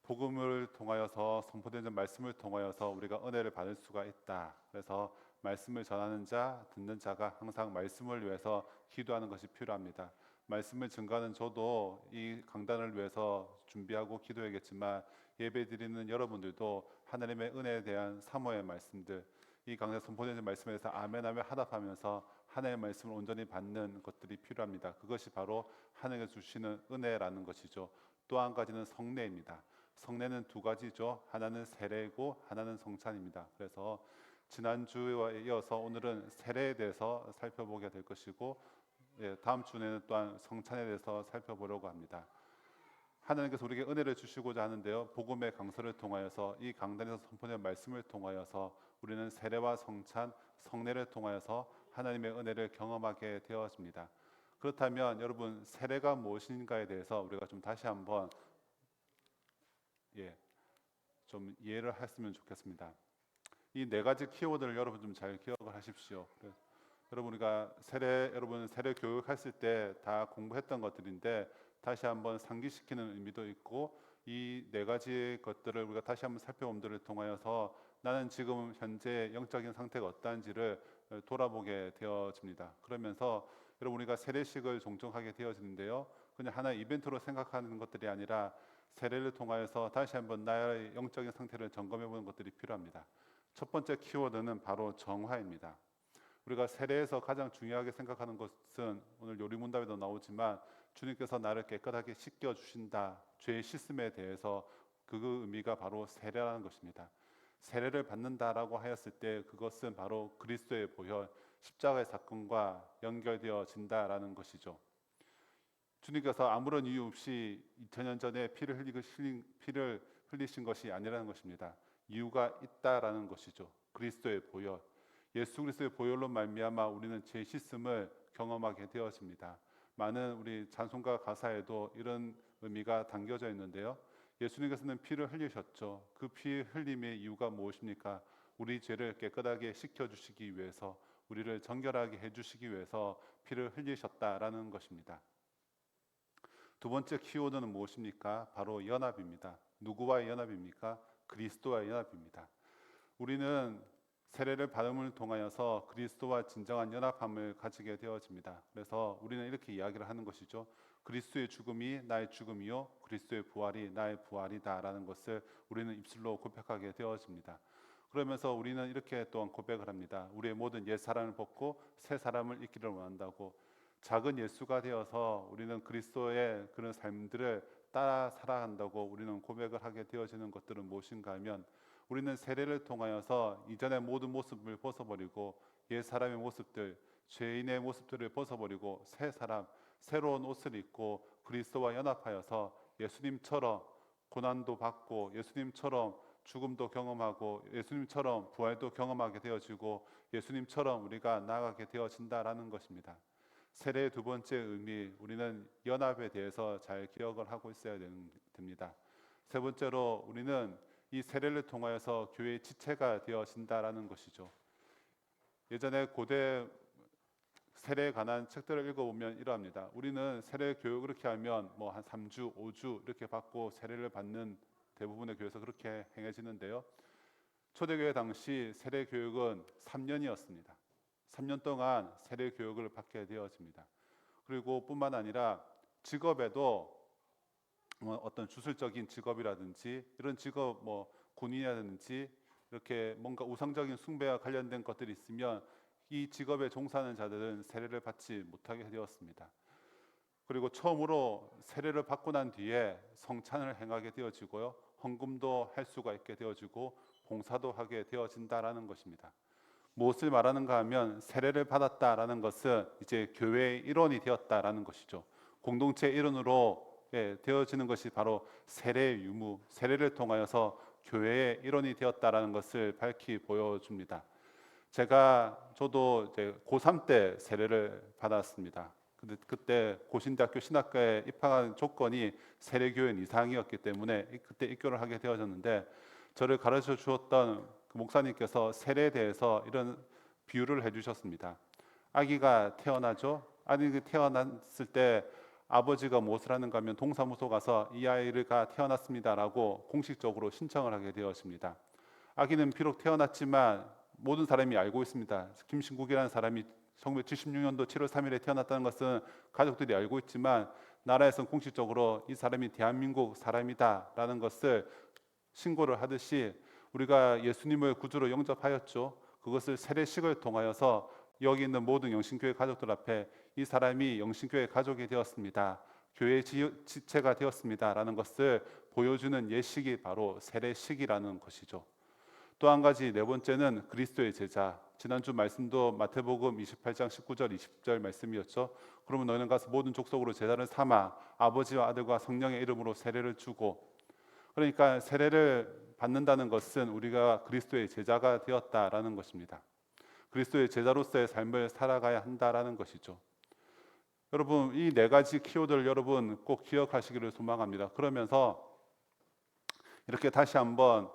복음을 통하여서 선포되는 말씀을 통하여서 우리가 은혜를 받을 수가 있다. 그래서 말씀을 전하는 자, 듣는 자가 항상 말씀을 위해서 기도하는 것이 필요합니다. 말씀을 증거하는 저도 이 강단을 위해서 준비하고 기도하겠지만 예배드리는 여러분들도 하나님의 은혜에 대한 사모의 말씀들, 이 강단 선포되는 말씀에 대해서 아멘 아멘 하답하면서 하나님의 말씀을 온전히 받는 것들이 필요합니다. 그것이 바로 하나님께서 주시는 은혜라는 것이죠. 또 한 가지는 성례입니다. 성례는 두 가지죠. 하나는 세례이고 하나는 성찬입니다. 그래서 지난주에 이어서 오늘은 세례에 대해서 살펴보게 될 것이고, 다음 주에는 또한 성찬에 대해서 살펴보려고 합니다. 하나님께서 우리에게 은혜를 주시고자 하는데요, 복음의 강서를 통하여서 이 강단에서 선포된 말씀을 통하여서 우리는 세례와 성찬, 성례를 통하여서 하나님의 은혜를 경험하게 되어집니다. 그렇다면 여러분, 세례가 무엇인가에 대해서 우리가 좀 다시 한번 좀 이해를 했으면 좋겠습니다. 이 네 가지 키워드를 여러분 좀 잘 기억을 하십시오. 여러분, 우리가 여러분 세례 교육했을 때 다 공부했던 것들인데 다시 한번 상기시키는 의미도 있고, 이 네 가지 것들을 우리가 다시 한번 살펴봄들을 통하여서 나는 지금 현재 영적인 상태가 어떠한지를 돌아보게 되어집니다. 그러면서 여러분, 우리가 세례식을 종종 하게 되어지는데요, 그냥 하나의 이벤트로 생각하는 것들이 아니라 세례를 통하여서 다시 한번 나의 영적인 상태를 점검해 보는 것들이 필요합니다. 첫 번째 키워드는 바로 정화입니다. 우리가 세례에서 가장 중요하게 생각하는 것은 오늘 요리문답에도 나오지만 주님께서 나를 깨끗하게 씻겨 주신다, 죄의 씻음에 대해서 그 의미가 바로 세례라는 것입니다. 세례를 받는다라고 하였을 때 그것은 바로 그리스도의 보혈, 십자가의 사건과 연결되어진다라는 것이죠. 주님께서 아무런 이유 없이 2000년 전에 피를 흘리신 것이 아니라는 것입니다. 이유가 있다라는 것이죠. 그리스도의 보혈, 예수 그리스도의 보혈로 말미암아 우리는 죄 씻음을 경험하게 되어집니다. 많은 우리 찬송가 가사에도 이런 의미가 담겨져 있는데요, 예수님께서는 피를 흘리셨죠. 그 피 흘림의 이유가 무엇입니까? 우리 죄를 깨끗하게 씻겨주시기 위해서, 우리를 정결하게 해주시기 위해서 피를 흘리셨다라는 것입니다. 두 번째 키워드는 무엇입니까? 바로 연합입니다. 누구와의 연합입니까? 그리스도와의 연합입니다. 우리는 세례를 받음을 통하여서 그리스도와 진정한 연합함을 가지게 되어집니다. 그래서 우리는 이렇게 이야기를 하는 것이죠. 그리스도의 죽음이 나의 죽음이요 그리스도의 부활이 나의 부활이다라는 것을 우리는 입술로 고백하게 되어집니다. 그러면서 우리는 이렇게 또한 고백을 합니다. 우리의 모든 옛 사람을 벗고 새 사람을 입기를 원한다고. 작은 예수가 되어서 우리는 그리스도의 그런 삶들을 따라 살아간다고 우리는 고백을 하게 되어지는 것들은 무엇인가 하면, 우리는 세례를 통하여서 이전의 모든 모습을 벗어버리고 옛 사람의 모습들, 죄인의 모습들을 벗어버리고 새 사람, 새로운 옷을 입고 그리스도와 연합하여서 예수님처럼 고난도 받고 예수님처럼 죽음도 경험하고 예수님처럼 부활도 경험하게 되어지고 예수님처럼 우리가 나아가게 되어진다라는 것입니다. 세례의 두 번째 의미, 우리는 연합에 대해서 잘 기억을 하고 있어야 됩니다. 세 번째로 우리는 이 세례를 통하여서 교회의 지체가 되어진다라는 것이죠. 예전에 고대 세례에 관한 책들을 읽어보면 이러합니다. 우리는 세례 교육을 그렇게 하면 뭐 한 3주, 5주 이렇게 받고 세례를 받는 대부분의 교회에서 그렇게 행해지는데요, 초대교회 당시 세례 교육은 3년이었습니다. 3년 동안 세례 교육을 받게 되어집니다. 그리고 뿐만 아니라 직업에도 어떤 주술적인 직업이라든지 이런 직업, 뭐 군인이라든지 이렇게 뭔가 우상적인 숭배와 관련된 것들이 있으면 이 직업에 종사하는 자들은 세례를 받지 못하게 되었습니다. 그리고 처음으로 세례를 받고 난 뒤에 성찬을 행하게 되어지고요, 헌금도 할 수가 있게 되어지고 봉사도 하게 되어진다라는 것입니다. 무엇을 말하는가 하면 세례를 받았다라는 것은 이제 교회의 일원이 되었다라는 것이죠. 공동체 일원으로 되어지는 것이 바로 세례의 유무, 세례를 통하여서 교회의 일원이 되었다라는 것을 밝히 보여줍니다. 저도 이제 고3 때 세례를 받았습니다. 근데 그때 고신대학교 신학과에 입학한 조건이 세례교인 이상이었기 때문에 그때 입교를 하게 되어졌는데, 저를 가르쳐 주었던 그 목사님께서 세례에 대해서 이런 비유를 해주셨습니다. 아기가 태어나죠. 아기가 태어났을 때 아버지가 무엇을 하는가 하면 동사무소 가서 이 아이가 태어났습니다라고 공식적으로 신청을 하게 되었습니다. 아기는 비록 태어났지만 모든 사람이 알고 있습니다. 김신국이라는 사람이 1976년도 7월 3일에 태어났다는 것은 가족들이 알고 있지만 나라에서는 공식적으로 이 사람이 대한민국 사람이다라는 것을 신고를 하듯이 우리가 예수님을 구주로 영접하였죠. 그것을 세례식을 통하여서 여기 있는 모든 영신교회 가족들 앞에 이 사람이 영신교회 가족이 되었습니다. 교회 지체가 되었습니다라는 것을 보여주는 예식이 바로 세례식이라는 것이죠. 또 한 가지 네 번째는 그리스도의 제자. 지난주 말씀도 마태복음 28장 19절 20절 말씀이었죠. 그러면 너희는 가서 모든 족속으로 제자를 삼아 아버지와 아들과 성령의 이름으로 세례를 주고, 그러니까 세례를 받는다는 것은 우리가 그리스도의 제자가 되었다라는 것입니다. 그리스도의 제자로서의 삶을 살아가야 한다라는 것이죠. 여러분, 이 네 가지 키워드를 여러분 꼭 기억하시기를 소망합니다. 그러면서 이렇게 다시 한번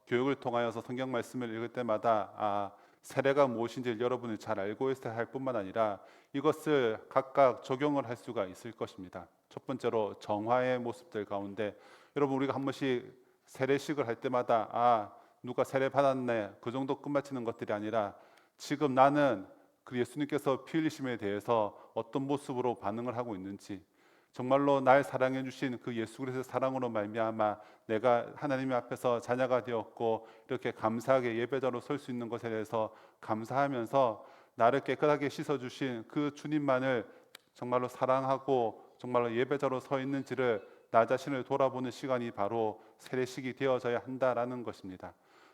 교육을 통하여서 성경 말씀을 읽을 때마다 세례가 무엇인지 여러분이 잘 알고 있어야 할 뿐만 아니라 이것을 각각 적용을 할 수가 있을 것입니다. 첫 번째로 정화의 모습들 가운데 여러분, 우리가 한 번씩 세례식을 할 때마다 누가 세례 받았네 그 정도 끝마치는 것들이 아니라 지금 나는 그 예수님께서 피 흘리심에 대해서 어떤 모습으로 반응을 하고 있는지, 정말로 날 사랑해 주신 그 예수 그리스도의 사랑으로 말미암아 내가 하나님 앞에서 자녀가 되었고 이렇게 감사하게 예배자로 설 수 있는 것에 대해서 감사하면서 나를 깨끗하게 씻어 주신 그 주님만을 정말로 사랑하고 정말로 예배자로 서 있는지를 나 자신을 돌아보는 시간이 바로 세례식이 되어져야 한다라는 것입니다.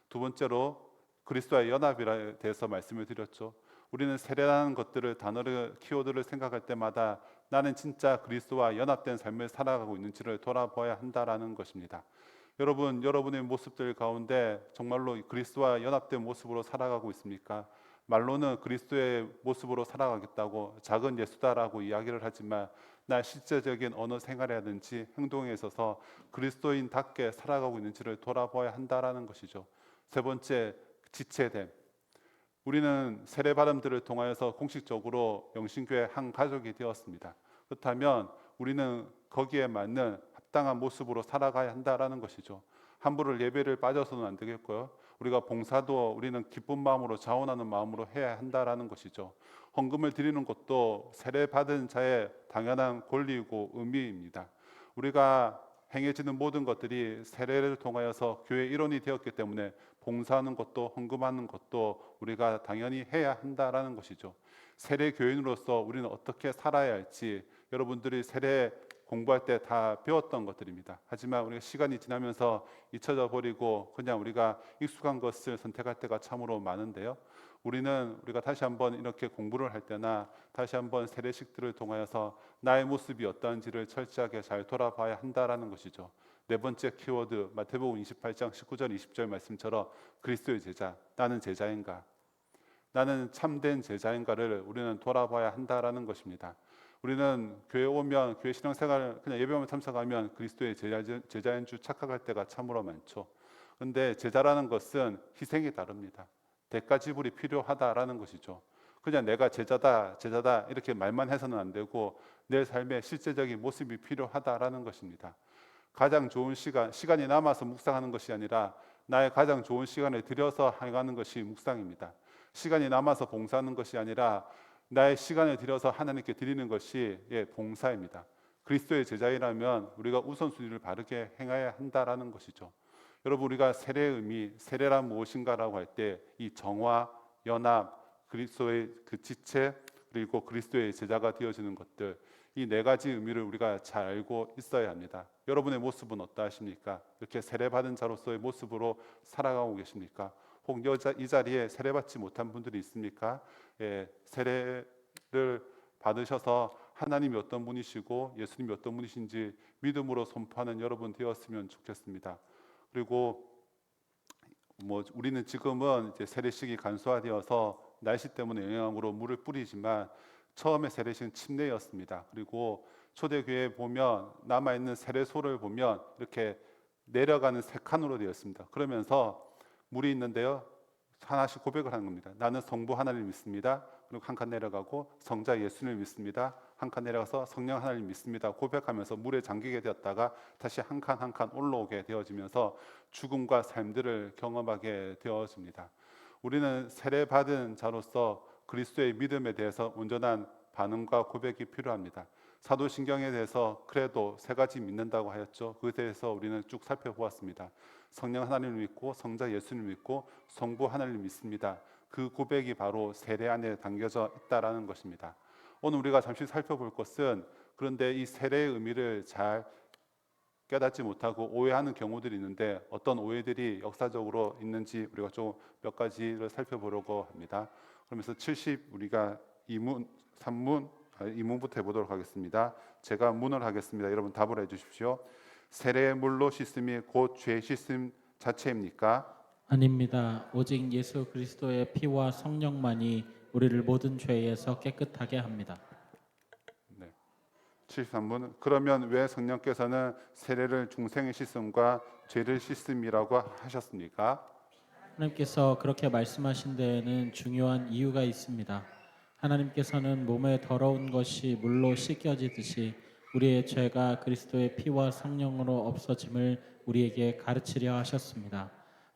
두 번째로 그리스도와의 연합에 대해서 말씀을 드렸죠. 우리는 세례라는 것들을, 단어를, 키워드를 생각할 때마다 나는 진짜 그리스도와 연합된 삶을 살아가고 있는지를 돌아봐야 한다라는 것입니다. 여러분, 여러분의 모습들 가운데 정말로 그리스도와 연합된 모습으로 살아가고 있습니까? 말로는 그리스도의 모습으로 살아가겠다고 작은 예수다라고 이야기를 하지만 나 실제적인 언어 생활이라든지 행동에 있어서 그리스도인답게 살아가고 있는지를 돌아봐야 한다라는 것이죠. 세 번째, 지체됨. 우리는 세례받음들을 통하여서 공식적으로 영신교회 한 가족이 되었습니다. 그렇다면 우리는 거기에 맞는 합당한 모습으로 살아가야 한다라는 것이죠. 함부로 예배를 빠져서는 안 되겠고요. 우리가 봉사도 우리는 기쁜 마음으로 자원하는 마음으로 해야 한다라는 것이죠. 헌금을 드리는 것도 세례받은 자의 당연한 권리이고 의미입니다. 우리가 행해지는 모든 것들이 세례를 통하여서 교회 일원이 되었기 때문에 봉사하는 것도 헌금하는 것도 우리가 당연히 해야 한다라는 것이죠. 세례 교인으로서 우리는 어떻게 살아야 할지 여러분들이 세례 공부할 때 다 배웠던 것들입니다. 하지만 우리가 시간이 지나면서 잊혀져 버리고 그냥 우리가 익숙한 것을 선택할 때가 참으로 많은데요. 우리가 다시 한번 이렇게 공부를 할 때나 다시 한번 세례식들을 통하여서 나의 모습이 어떠한지를 철저하게 잘 돌아봐야 한다라는 것이죠. 네 번째 키워드, 마태복음 28장 19절 20절 말씀처럼 그리스도의 제자, 나는 제자인가? 나는 참된 제자인가를 우리는 돌아봐야 한다라는 것입니다. 우리는 교회 오면 교회 신앙생활 그냥 예배만 참석하면 그리스도의 제자인 줄 착각할 때가 참으로 많죠. 그런데 제자라는 것은 희생이 다릅니다. 대가 지불이 필요하다라는 것이죠. 그냥 내가 제자다 이렇게 말만 해서는 안 되고 내 삶의 실제적인 모습이 필요하다라는 것입니다. 가장 좋은 시간이 남아서 묵상하는 것이 아니라 나의 가장 좋은 시간을 들여서 행하는 것이 묵상입니다. 시간이 남아서 봉사하는 것이 아니라 나의 시간을 들여서 하나님께 드리는 것이 봉사입니다. 그리스도의 제자이라면 우리가 우선순위를 바르게 행해야 한다라는 것이죠. 여러분, 우리가 세례의 의미, 세례란 무엇인가라고 할 때 이 정화, 연합, 그리스도의 그 지체, 그리고 그리스도의 제자가 되어지는 것들, 이 네 가지 의미를 우리가 잘 알고 있어야 합니다. 여러분의 모습은 어떠하십니까? 이렇게 세례받은 자로서의 모습으로 살아가고 계십니까? 혹 이 자리에 세례받지 못한 분들이 있습니까? 세례를 받으셔서 하나님이 어떤 분이시고 예수님이 어떤 분이신지 믿음으로 선포하는 여러분 되었으면 좋겠습니다. 그리고 우리는 지금은 이제 세례식이 간소화되어서 날씨 때문에 영향으로 물을 뿌리지만 처음에 세례식은 침례였습니다. 그리고 초대교회에 보면 남아있는 세례소를 보면 이렇게 내려가는 세 칸으로 되어 있습니다. 그러면서 물이 있는데요, 하나씩 고백을 하는 겁니다. 나는 성부 하나님을 믿습니다. 그리고 한 칸 내려가고 성자 예수님을 믿습니다. 한 칸 내려가서 성령 하나님 믿습니다 고백하면서 물에 잠기게 되었다가 다시 한 칸 한 칸 올라오게 되어지면서 죽음과 삶들을 경험하게 되어집니다. 우리는 세례받은 자로서 그리스도의 믿음에 대해서 온전한 반응과 고백이 필요합니다. 사도신경에 대해서 그래도 세 가지 믿는다고 하였죠. 그에 대해서 우리는 쭉 살펴보았습니다. 성령 하나님을 믿고 성자 예수님을 믿고 성부 하나님을 믿습니다. 그 고백이 바로 세례 안에 담겨져 있다라는 것입니다. 오늘 우리가 잠시 살펴볼 것은 그런데 이 세례의 의미를 잘 깨닫지 못하고 오해하는 경우들이 있는데 어떤 오해들이 역사적으로 있는지 우리가 좀 몇 가지를 살펴보려고 합니다. 그러면서 70 우리가 2문, 3문, 2문부터 해보도록 하겠습니다. 제가 문을 하겠습니다. 여러분 답을 해주십시오. 세례의 물로 씻음이 곧 죄 씻음 자체입니까? 아닙니다. 오직 예수 그리스도의 피와 성령만이 우리를 모든 죄에서 깨끗하게 합니다. 네. 73분 그러면 왜 성령께서는 세례를 중생의 씻음과 죄를 씻음이라고 하셨습니까? 하나님께서 그렇게 말씀하신 데에는 중요한 이유가 있습니다. 하나님께서는 몸에 더러운 것이 물로 씻겨지듯이 우리의 죄가 그리스도의 피와 성령으로 없어짐을 우리에게 가르치려 하셨습니다.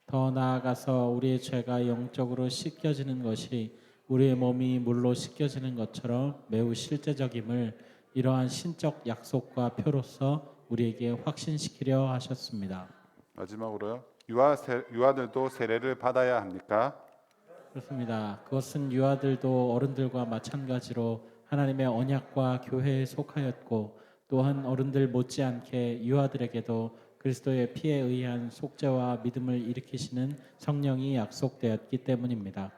더 나아가서 우리의 죄가 영적으로 씻겨지는 것이 우리의 몸이 물로 씻겨지는 것처럼 매우 실제적임을 이러한 신적 약속과 표로서 우리에게 확신시키려 하셨습니다. 마지막으로요. 유아들도 세례를 받아야 합니까? 그렇습니다. 그것은 유아들도 어른들과 마찬가지로 하나님의 언약과 교회에 속하였고 또한 어른들 못지않게 유아들에게도 그리스도의 피에 의한 속죄와 믿음을 일으키시는 성령이 약속되었기 때문입니다.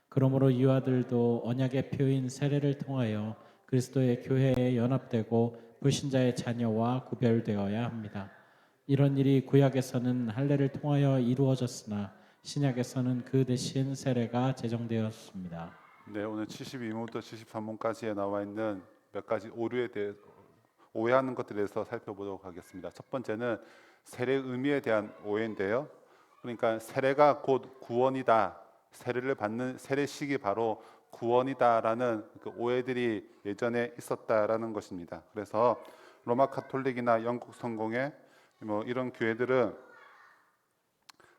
그러므로 유아들도 언약의 표인 세례를 통하여 그리스도의 교회에 연합되고 불신자의 자녀와 구별되어야 합니다. 이런 일이 구약에서는 할례를 통하여 이루어졌으나 신약에서는 그 대신 세례가 제정되었습니다. 네, 오늘 72문부터 73문까지에 나와 있는 몇 가지 오류에 대해 오해하는 것들에 대해서 살펴보도록 하겠습니다. 첫 번째는 세례 의미에 대한 오해인데요. 그러니까 세례가 곧 구원이다. 세례를 받는 세례식이 바로 구원이다라는 그 오해들이 예전에 있었다라는 것입니다. 그래서 로마 카톨릭이나 영국 성공회 뭐 이런 교회들은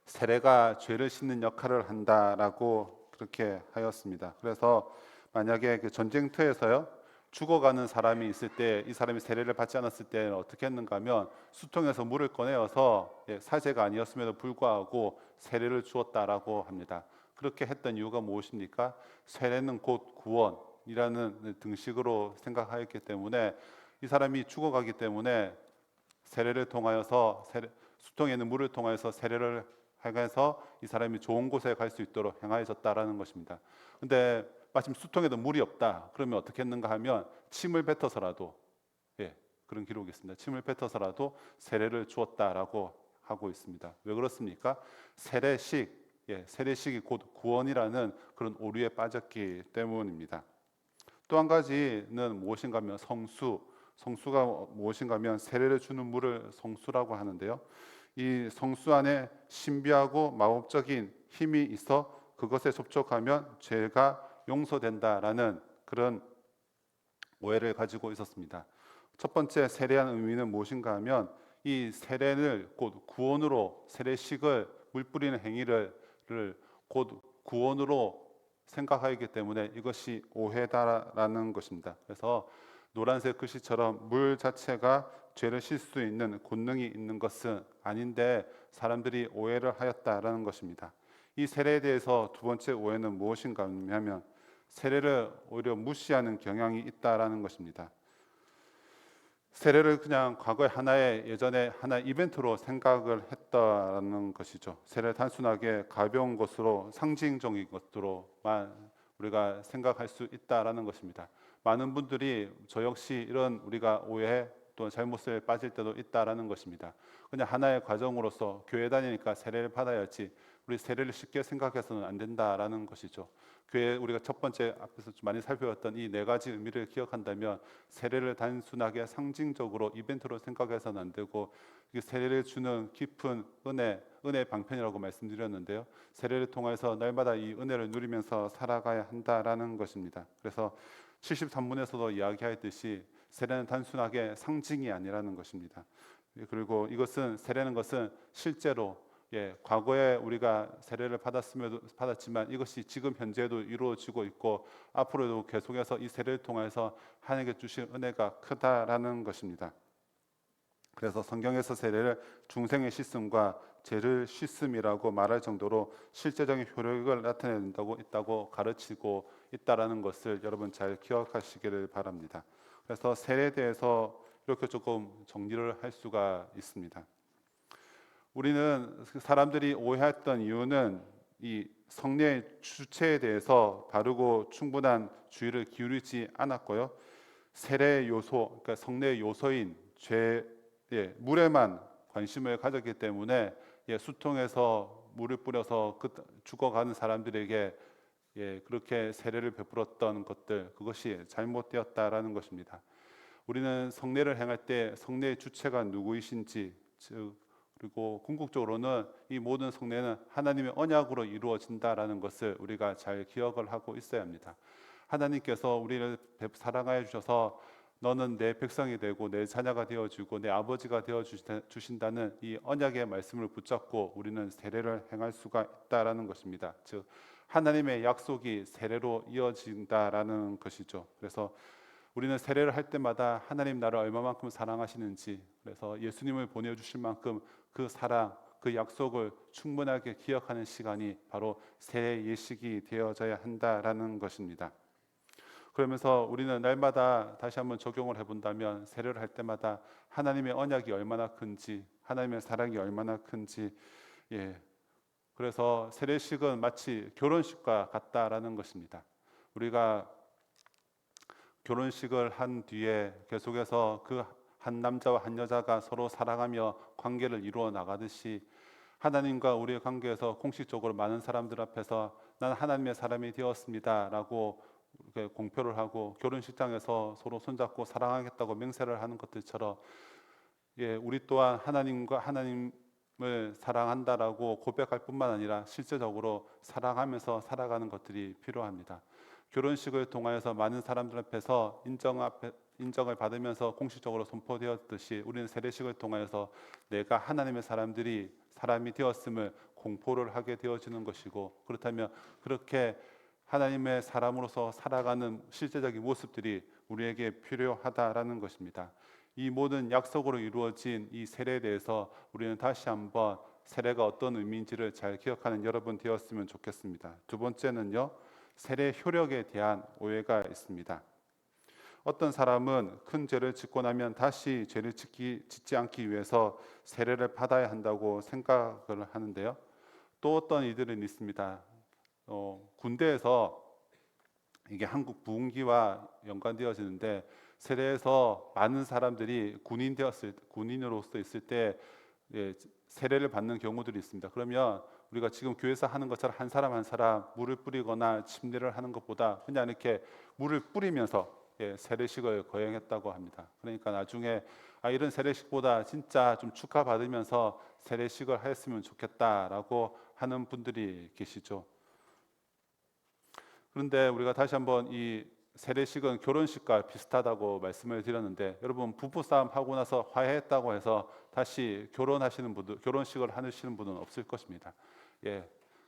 세례가 죄를 씻는 역할을 한다라고 그렇게 하였습니다. 그래서 만약에 그 전쟁터에서요 죽어가는 사람이 있을 때 이 사람이 세례를 받지 않았을 때는 어떻게 했는가 하면 수통에서 물을 꺼내어서 사제가 아니었음에도 불구하고 세례를 주었다라고 합니다. 그렇게 했던 이유가 무엇입니까? 세례는 곧 구원이라는 등식으로 생각하였기 때문에 이 사람이 죽어가기 때문에 세례를 통하여서 수통에 있는 물을 통하여서 세례를 행해서 이 사람이 좋은 곳에 갈 수 있도록 행하여졌다라는 것입니다. 근데 마침 수통에도 물이 없다. 그러면 어떻게 했는가 하면 침을 뱉어서라도 그런 기록이 있습니다. 침을 뱉어서라도 세례를 주었다라고 하고 있습니다. 왜 그렇습니까? 세례식이 곧 구원이라는 그런 오류에 빠졌기 때문입니다. 또 한 가지는 무엇인가 하면 성수가 무엇인가 하면 세례를 주는 물을 성수라고 하는데요. 이 성수 안에 신비하고 마법적인 힘이 있어 그것에 접촉하면 죄가 용서된다라는 그런 오해를 가지고 있었습니다. 첫 번째 세례한 의미는 무엇인가 하면 이 세례를 곧 구원으로 세례식을 물 뿌리는 행위를 곧 구원으로 생각하기 때문에 이것이 오해다라는 것입니다. 그래서 노란색 글씨처럼 물 자체가 죄를 씻을 수 있는 권능이 있는 것은 아닌데 사람들이 오해를 하였다라는 것입니다. 이 세례에 대해서 두 번째 오해는 무엇인가 하면 세례를 오히려 무시하는 경향이 있다라는 것입니다. 세례를 그냥 과거에 예전에 하나의 이벤트로 생각을 했다는 것이죠. 세례를 단순하게 가벼운 것으로 상징적인 것으로만 우리가 생각할 수 있다라는 것입니다. 많은 분들이 저 역시 이런 우리가 오해 또 잘못을 빠질 때도 있다라는 것입니다. 그냥 하나의 과정으로서 교회 다니니까 세례를 받아야지 우리 세례를 쉽게 생각해서는 안 된다라는 것이죠. 교회 우리가 첫 번째 앞에서 좀 많이 살펴봤던 이 네 가지 의미를 기억한다면 세례를 단순하게 상징적으로 이벤트로 생각해서는 안 되고 세례를 주는 깊은 은혜 방편이라고 말씀드렸는데요. 세례를 통해서 날마다 이 은혜를 누리면서 살아가야 한다라는 것입니다. 그래서 73분에서도 이야기하였듯이 세례는 단순하게 상징이 아니라는 것입니다. 그리고 이것은 세례는 것은 실제로 과거에 우리가 세례를 받았지만 이것이 지금 현재도 이루어지고 있고 앞으로도 계속해서 이 세례를 통해서 하나님께 주신 은혜가 크다라는 것입니다. 그래서 성경에서 세례를 중생의 씻음과 죄를 씻음이라고 말할 정도로 실제적인 효력을 나타낸다고 있다고 가르치고 있다라는 것을 여러분 잘 기억하시기를 바랍니다. 그래서 세례에 대해서 이렇게 조금 정리를 할 수가 있습니다. 우리는 사람들이 오해했던 이유는 이 성례의 주체에 대해서 바르고 충분한 주의를 기울이지 않았고요. 세례의 요소, 그러니까 성례의 요소인 물에만 관심을 가졌기 때문에 수통에서 물을 뿌려서 죽어가는 사람들에게 그렇게 세례를 베풀었던 것들, 그것이 잘못되었다라는 것입니다. 우리는 성례를 행할 때 성례의 주체가 누구이신지, 그리고 궁극적으로는 이 모든 성례는 하나님의 언약으로 이루어진다라는 것을 우리가 잘 기억을 하고 있어야 합니다. 하나님께서 우리를 사랑하여 주셔서 너는 내 백성이 되고 내 자녀가 되어주고 내 아버지가 되어주신다는 이 언약의 말씀을 붙잡고 우리는 세례를 행할 수가 있다라는 것입니다. 즉 하나님의 약속이 세례로 이어진다라는 것이죠. 그래서 우리는 세례를 할 때마다 하나님 나를 얼마만큼 사랑하시는지, 그래서 예수님을 보내주실 만큼 그 사랑, 그 약속을 충분하게 기억하는 시간이 바로 세례 예식이 되어져야 한다라는 것입니다. 그러면서 우리는 날마다 다시 한번 적용을 해본다면 세례를 할 때마다 하나님의 언약이 얼마나 큰지, 하나님의 사랑이 얼마나 큰지, 그래서 세례식은 마치 결혼식과 같다라는 것입니다. 우리가 결혼식을 한 뒤에 계속해서 그 한 남자와 한 여자가 서로 사랑하며 관계를 이루어 나가듯이 하나님과 우리의 관계에서 공식적으로 많은 사람들 앞에서 난 하나님의 사람이 되었습니다라고 공표를 하고 결혼식장에서 서로 손잡고 사랑하겠다고 맹세를 하는 것들처럼 우리 또한 하나님을 사랑한다라고 고백할 뿐만 아니라 실제적으로 사랑하면서 살아가는 것들이 필요합니다. 결혼식을 통하여서 많은 사람들 앞에서 인정을 받으면서 공식적으로 선포되었듯이 우리는 세례식을 통하여서 내가 하나님의 사람이 되었음을 공포를 하게 되어지는 것이고, 그렇다면 그렇게 하나님의 사람으로서 살아가는 실제적인 모습들이 우리에게 필요하다라는 것입니다. 이 모든 약속으로 이루어진 이 세례에 대해서 우리는 다시 한번 세례가 어떤 의미인지를 잘 기억하는 여러분 되었으면 좋겠습니다. 두 번째는요, 세례 효력에 대한 오해가 있습니다. 어떤 사람은 큰 죄를 짓고 나면 다시 죄를 짓지 않기 위해서 세례를 받아야 한다고 생각을 하는데요. 또 어떤 이들은 있습니다. 군대에서 이게 한국 부흥기와 연관되어지는데 세례에서 많은 사람들이 군인으로서 있을 때 세례를 받는 경우들이 있습니다. 그러면 우리가 지금 교회에서 하는 것처럼 한 사람 한 사람 물을 뿌리거나 침례를 하는 것보다 그냥 이렇게 물을 뿌리면서 세례식을 거행했다고 합니다. 그러니까 나중에 이런 세례식보다 진짜 좀 축하받으면서 세례식을 하였으면 좋겠다라고 하는 분들이 계시죠. 그런데 우리가 다시 한번 이 세례식은 결혼식과 비슷하다고 말씀을 드렸는데, 여러분 부부싸움 하고 나서 화해했다고 해서 다시 결혼식을 하시는 분은 없을 것입니다.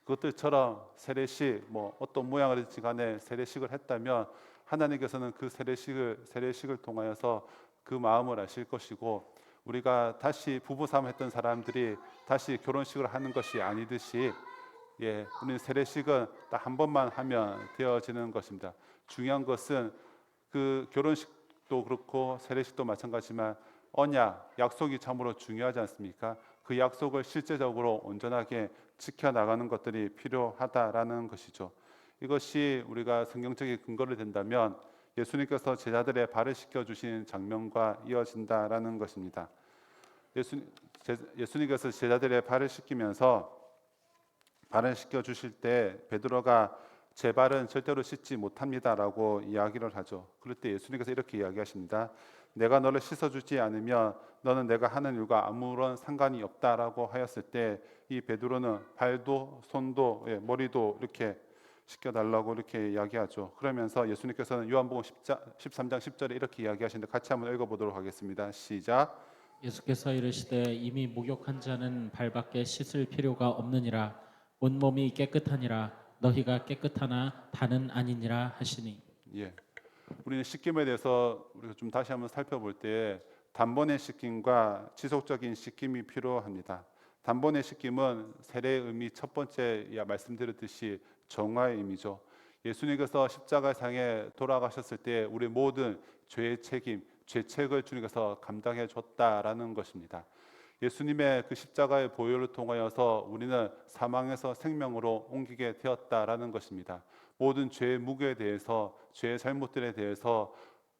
그것들처럼 세례식 어떤 모양이든지 간에 세례식을 했다면 하나님께서는 그 세례식을 통하여서 그 마음을 아실 것이고, 우리가 다시 부부싸움 했던 사람들이 다시 결혼식을 하는 것이 아니듯이 우리는 세례식은 딱 한 번만 하면 되어지는 것입니다. 중요한 것은 그 결혼식도 그렇고 세례식도 마찬가지지만 언약, 약속이 참으로 중요하지 않습니까? 그 약속을 실제적으로 온전하게 지켜나가는 것들이 필요하다라는 것이죠. 이것이 우리가 성경적인 근거를 댄다면 예수님께서 제자들의 발을 씻겨주신 장면과 이어진다라는 것입니다. 예수님께서 제자들의 발을 씻기면서 발을 씻겨주실 때 베드로가 제 발은 절대로 씻지 못합니다라고 이야기를 하죠. 그럴 때 예수님께서 이렇게 이야기하십니다. 내가 너를 씻어주지 않으면 너는 내가 하는 일과 아무런 상관이 없다라고 하였을 때 이 베드로는 발도 손도 머리도 이렇게 시켜달라고 이렇게 이야기하죠. 그러면서 예수님께서는 요한복음 13장 10절에 이렇게 이야기하시는데 같이 한번 읽어보도록 하겠습니다. 시작. 예수께서 이르시되 이미 목욕한 자는 발밖에 씻을 필요가 없느니라 온몸이 깨끗하니라 너희가 깨끗하나 다는 아니니라 하시니. 예, 우리는 씻김에 대해서 우리가 좀 다시 한번 살펴볼 때 단번에 씻김과 지속적인 씻김이 필요합니다. 단번에 씻김은 세례의 의미 첫 번째 말씀드렸듯이 정화의 의미죠. 예수님께서 십자가상에 돌아가셨을 때 우리 모든 죄의 책임, 죄책을 주님께서 감당해 줬다라는 것입니다. 예수님의 그 십자가의 보혈을 통하여서 우리는 사망에서 생명으로 옮기게 되었다라는 것입니다. 모든 죄의 무게에 대해서, 죄의 잘못들에 대해서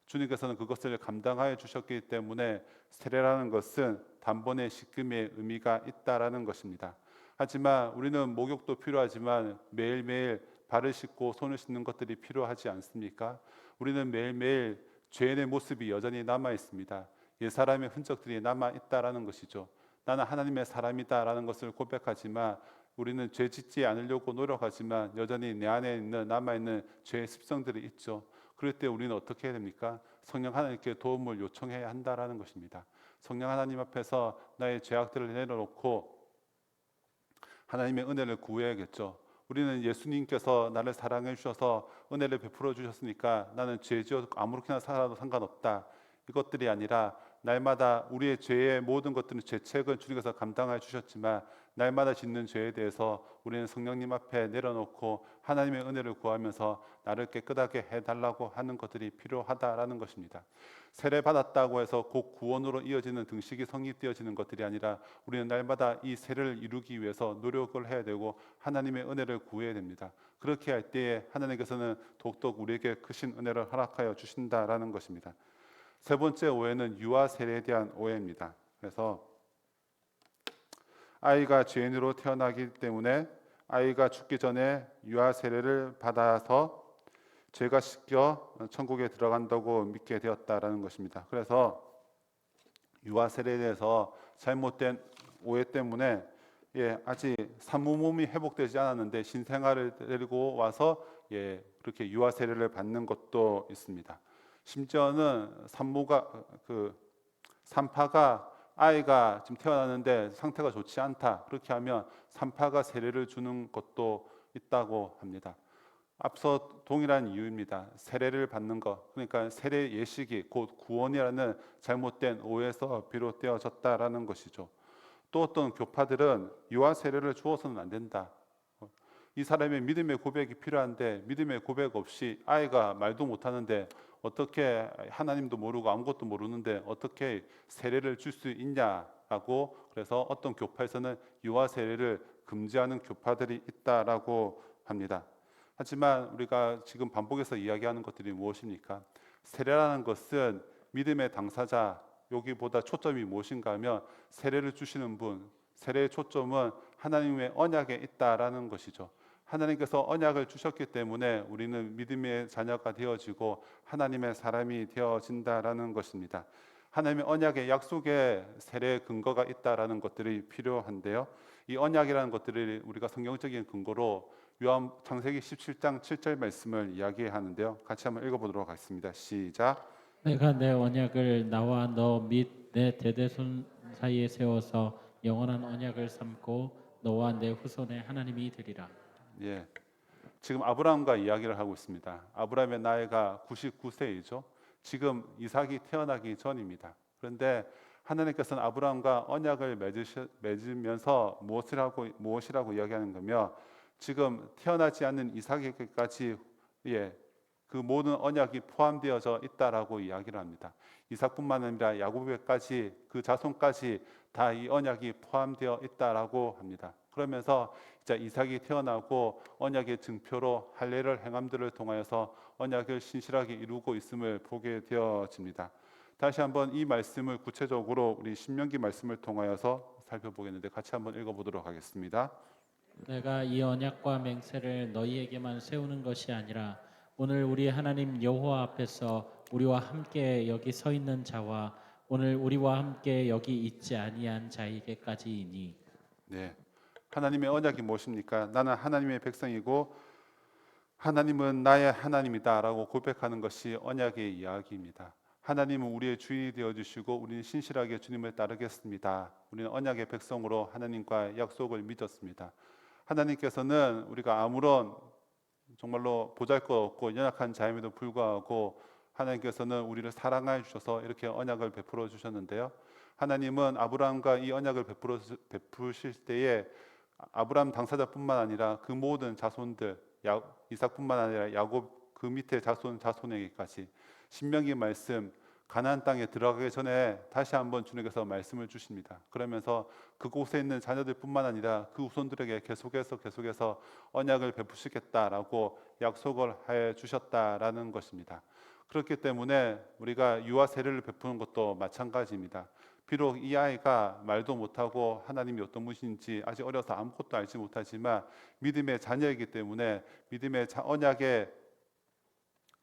주님께서는 그것을 감당하여 주셨기 때문에 세례라는 것은 단번에 씻김의 의미가 있다라는 것입니다. 하지만 우리는 목욕도 필요하지만 매일매일 발을 씻고 손을 씻는 것들이 필요하지 않습니까? 우리는 매일매일 죄인의 모습이 여전히 남아 있습니다. 옛 사람의 흔적들이 남아 있다라는 것이죠. 나는 하나님의 사람이다라는 것을 고백하지만 우리는 죄 짓지 않으려고 노력하지만 여전히 내 안에 있는 남아 있는 죄의 습성들이 있죠. 그럴 때 우리는 어떻게 해야 됩니까? 성령 하나님께 도움을 요청해야 한다라는 것입니다. 성령 하나님 앞에서 나의 죄악들을 내려놓고 하나님의 은혜를 구해야겠죠. 우리는 예수님께서 나를 사랑해 주셔서 은혜를 베풀어 주셨으니까 나는 죄 지어 아무렇게나 살아도 상관없다. 이것들이 아니라 날마다 우리의 죄의 모든 것들은 죄책을 주님께서 감당해 주셨지만 날마다 짓는 죄에 대해서 우리는 성령님 앞에 내려놓고 하나님의 은혜를 구하면서 나를 깨끗하게 해달라고 하는 것들이 필요하다라는 것입니다. 세례 받았다고 해서 곧 구원으로 이어지는 등식이 성립되어지는 것들이 아니라 우리는 날마다 이 세례를 이루기 위해서 노력을 해야 되고 하나님의 은혜를 구해야 됩니다. 그렇게 할 때에 하나님께서는 더욱더 우리에게 크신 은혜를 허락하여 주신다라는 것입니다. 세 번째 오해는 유아 세례에 대한 오해입니다. 그래서 아이가 죄인으로 태어나기 때문에 아이가 죽기 전에 유아 세례를 받아서 죄가 씻겨 천국에 들어간다고 믿게 되었다라는 것입니다. 그래서 유아 세례에 대해서 잘못된 오해 때문에 아직 산모 몸이 회복되지 않았는데 신생아를 데리고 와서 그렇게 유아 세례를 받는 것도 있습니다. 심지어는 산파가 아이가 지금 태어났는데 상태가 좋지 않다. 그렇게 하면 산파가 세례를 주는 것도 있다고 합니다. 앞서 동일한 이유입니다. 세례를 받는 것, 그러니까 세례 예식이 곧 구원이라는 잘못된 오해에서 비롯되어졌다라는 것이죠. 또 어떤 교파들은 유아 세례를 주어서는 안 된다. 이 사람의 믿음의 고백이 필요한데 믿음의 고백 없이 아이가 말도 못하는데 어떻게 하나님도 모르고 아무것도 모르는데 어떻게 세례를 줄 수 있냐라고 그래서 어떤 교파에서는 유아 세례를 금지하는 교파들이 있다라고 합니다. 하지만 우리가 지금 반복해서 이야기하는 것들이 무엇입니까? 세례라는 것은 믿음의 당사자 여기보다 초점이 무엇인가 하면 세례를 주시는 분, 세례의 초점은 하나님의 언약에 있다라는 것이죠. 하나님께서 언약을 주셨기 때문에 우리는 믿음의 자녀가 되어지고 하나님의 사람이 되어진다라는 것입니다. 하나님의 언약의 약속에 세례의 근거가 있다라는 것들이 필요한데요. 이 언약이라는 것들을 우리가 성경적인 근거로 요한 창세기 17장 7절 말씀을 이야기하는데요. 같이 한번 읽어보도록 하겠습니다. 시작. 내가 내 언약을 나와 너 및 내 대대손 사이에 세워서 영원한 언약을 삼고 너와 내 후손의 하나님이 되리라. 예, 지금 아브라함과 이야기를 하고 있습니다. 아브라함의 나이가 99세이죠. 지금 이삭이 태어나기 전입니다. 그런데 하나님께서는 아브라함과 언약을 맺으면서 무엇이라고 이야기하는 거며 지금 태어나지 않는 이삭에게까지 그 모든 언약이 포함되어져 있다라고 이야기를 합니다. 이삭뿐만 아니라 야곱에까지 그 자손까지 다 이 언약이 포함되어 있다라고 합니다. 그러면서 이제 이삭이 태어나고 언약의 증표로 할례를 행함들을 통하여서 언약을 신실하게 이루고 있음을 보게 되어집니다. 다시 한번 이 말씀을 구체적으로 우리 신명기 말씀을 통하여서 살펴보겠는데 같이 한번 읽어보도록 하겠습니다. 내가 이 언약과 맹세를 너희에게만 세우는 것이 아니라 오늘 우리 하나님 여호와 앞에서 우리와 함께 여기 서 있는 자와 오늘 우리와 함께 여기 있지 아니한 자에게까지이니. 네, 하나님의 언약이 무엇입니까? 나는 하나님의 백성이고 하나님은 나의 하나님이다라고 고백하는 것이 언약의 이야기입니다. 하나님은 우리의 주인이 되어 주시고 우리는 신실하게 주님을 따르겠습니다. 우리는 언약의 백성으로 하나님과 약속을 믿었습니다. 하나님께서는 우리가 아무런 정말로 보잘것없고 연약한 자임에도 불구하고 하나님께서는 우리를 사랑하여 주셔서 이렇게 언약을 베풀어 주셨는데요. 하나님은 아브라함과 이 언약을 베푸실 때에 아브라함 당사자뿐만 아니라 그 모든 자손들, 이삭뿐만 아니라 야곱 그 밑에 자손에게까지 신명기 말씀 가나안 땅에 들어가기 전에 다시 한번 주님께서 말씀을 주십니다. 그러면서 그곳에 있는 자녀들뿐만 아니라 그 후손들에게 계속해서 언약을 베푸시겠다라고 약속을 해 주셨다라는 것입니다. 그렇기 때문에 우리가 유아 세례를 베푸는 것도 마찬가지입니다. 비록 이 아이가 말도 못하고 하나님이 어떤 분이신지 아직 어려서 아무것도 알지 못하지만 믿음의 자녀이기 때문에 언약의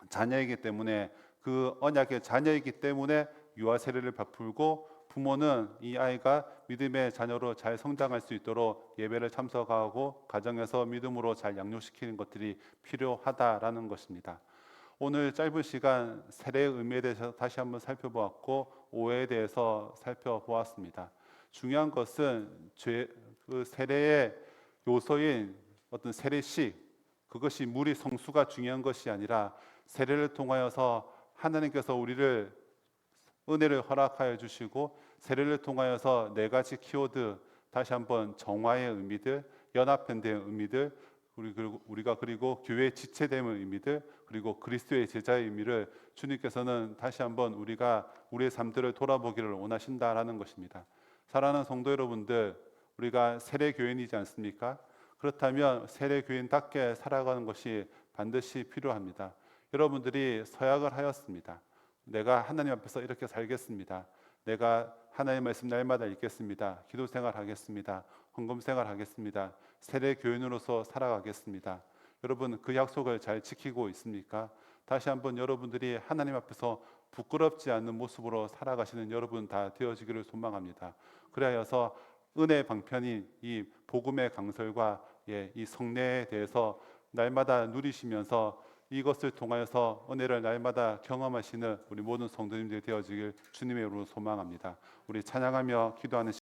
자녀이기 때문에 그 언약의 자녀이기 때문에 유아 세례를 베풀고 부모는 이 아이가 믿음의 자녀로 잘 성장할 수 있도록 예배를 참석하고 가정에서 믿음으로 잘 양육시키는 것들이 필요하다라는 것입니다. 오늘 짧은 시간 세례의 의미에 대해서 다시 한번 살펴보았고 오해에 대해서 살펴보았습니다. 중요한 것은 그 세례의 요소인 어떤 세례식 그것이 물이 성수가 중요한 것이 아니라 세례를 통하여서 하나님께서 우리를 은혜를 허락하여 주시고 세례를 통하여서 네 가지 키워드 다시 한번 정화의 의미들, 연합현대의 의미들, 그리고 교회의 지체됨의 의미들, 그리고 그리스도의 제자의 의미를 주님께서는 다시 한번 우리의 삶들을 돌아보기를 원하신다라는 것입니다. 사랑하는 성도 여러분들, 우리가 세례 교인이지 않습니까? 그렇다면 세례 교인답게 살아가는 것이 반드시 필요합니다. 여러분들이 서약을 하였습니다. 내가 하나님 앞에서 이렇게 살겠습니다. 내가 하나님의 말씀 날마다 읽겠습니다. 기도 생활하겠습니다. 헌금 생활하겠습니다. 세례 교인으로서 살아가겠습니다. 여러분 그 약속을 잘 지키고 있습니까? 다시 한번 여러분들이 하나님 앞에서 부끄럽지 않는 모습으로 살아가시는 여러분 다 되어지기를 소망합니다. 그래서 은혜 방편인 이 복음의 강설과 이 성례에 대해서 날마다 누리시면서 이것을 통하여서 은혜를 날마다 경험하시는 우리 모든 성도님들이 되어지길 주님의 이름으로 소망합니다. 우리 찬양하며 기도하는